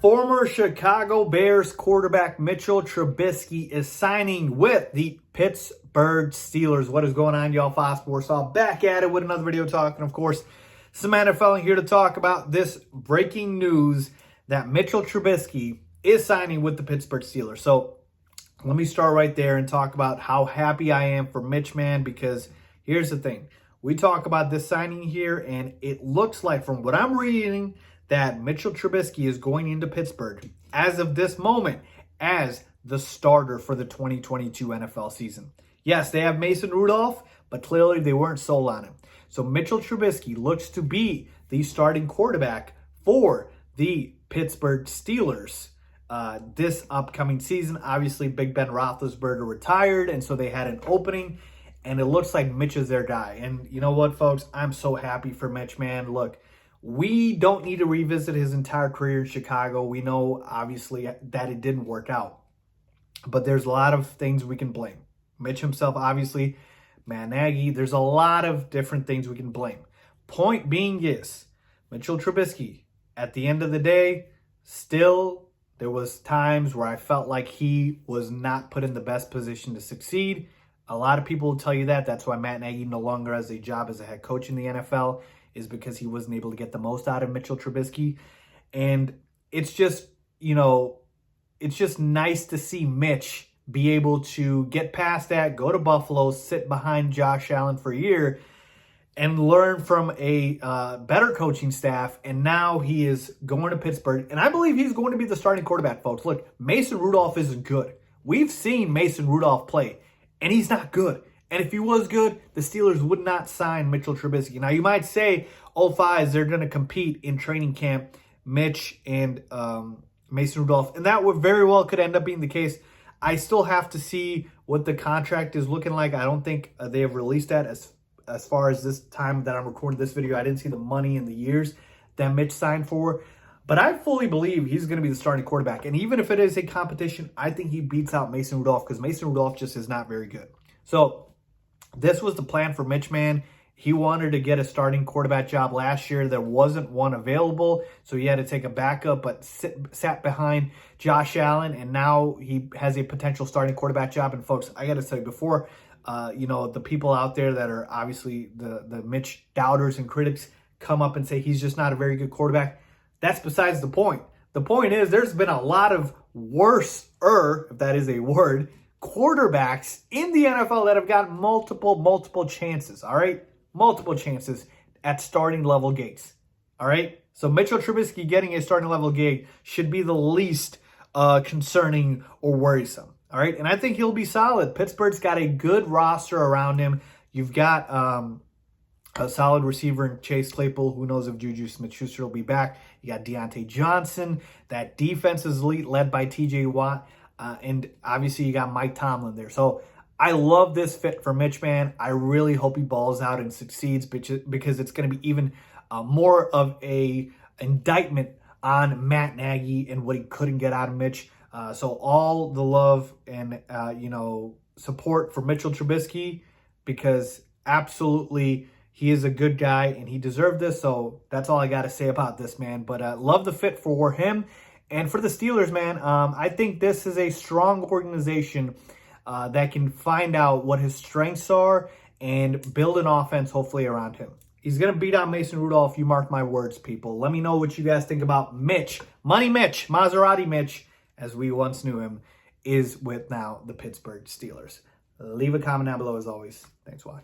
Former Chicago Bears quarterback Mitchell Trubisky is signing with the Pittsburgh Steelers. What is going on, y'all? Faiz Warsaw back at it with another video talking, of course, some NFL here to talk about this breaking news that Mitchell Trubisky is signing with the Pittsburgh Steelers. So let me start right there and talk about how happy I am for Mitch, man, because here's the thing. We talk about this signing here, and it looks like, from what I'm reading, that Mitchell Trubisky is going into Pittsburgh as of this moment as the starter for the 2022 NFL season. Yes, they have Mason Rudolph, but clearly they weren't sold on him. So Mitchell Trubisky looks to be the starting quarterback for the Pittsburgh Steelers this upcoming season. Obviously, Big Ben Roethlisberger retired, and so they had an opening, and it looks like Mitch is their guy. And you know what, folks? I'm so happy for Mitch, man. Look, we don't need to revisit his entire career in Chicago. We know, obviously, that it didn't work out. But there's a lot of things we can blame. Mitch himself, obviously, Matt Nagy. There's a lot of different things we can blame. Point being is, Mitchell Trubisky, at the end of the day, still, there was times where I felt like he was not put in the best position to succeed. A lot of people will tell you that. That's why Matt Nagy no longer has a job as a head coach in the NFL, is because he wasn't able to get the most out of Mitchell Trubisky. And it's just, it's just nice to see Mitch be able to get past that, go to Buffalo, sit behind Josh Allen for a year, and learn from a better coaching staff. And now he is going to Pittsburgh. And I believe he's going to be the starting quarterback, folks. Look, Mason Rudolph isn't good. We've seen Mason Rudolph play, and he's not good. And if he was good, the Steelers would not sign Mitchell Trubisky. Now, you might say, oh, Faiz, they're going to compete in training camp, Mitch and Mason Rudolph. And that would very well could end up being the case. I still have to see what the contract is looking like. I don't think they have released that as far as this time that I'm recording this video. I didn't see the money and the years that Mitch signed for. But I fully believe he's going to be the starting quarterback. And even if it is a competition, I think he beats out Mason Rudolph, because Mason Rudolph just is not very good. So this was the plan for Mitch, man. He wanted to get a starting quarterback job last year. There wasn't one available, so he had to take a backup, but sat behind Josh Allen, and now he has a potential starting quarterback job. And folks, I got to say, before, the people out there that are obviously the Mitch doubters and critics come up and say he's just not a very good quarterback, that's besides the point. The point is, there's been a lot of worse-er, if that is a word, quarterbacks in the NFL that have gotten multiple chances, all right? Multiple chances at starting level gigs, all right? So Mitchell Trubisky getting a starting level gig should be the least concerning or worrisome, all right? And I think he'll be solid. Pittsburgh's got a good roster around him. You've got a solid receiver in Chase Claypool. Who knows if Juju Smith-Schuster will be back. You got Deontay Johnson. That defense is elite, led by TJ Watt. And obviously you got Mike Tomlin there. So I love this fit for Mitch, man. I really hope he balls out and succeeds, because it's going to be even more of a indictment on Matt Nagy and what he couldn't get out of Mitch. So all the love and, support for Mitchell Trubisky, because absolutely he is a good guy and he deserved this. So that's all I got to say about this, man. But love the fit for him. And for the Steelers, man, I think this is a strong organization that can find out what his strengths are and build an offense, hopefully, around him. He's going to beat out Mason Rudolph. You mark my words, people. Let me know what you guys think about Mitch. Money Mitch, Maserati Mitch, as we once knew him, is with now the Pittsburgh Steelers. Leave a comment down below, as always. Thanks for watching.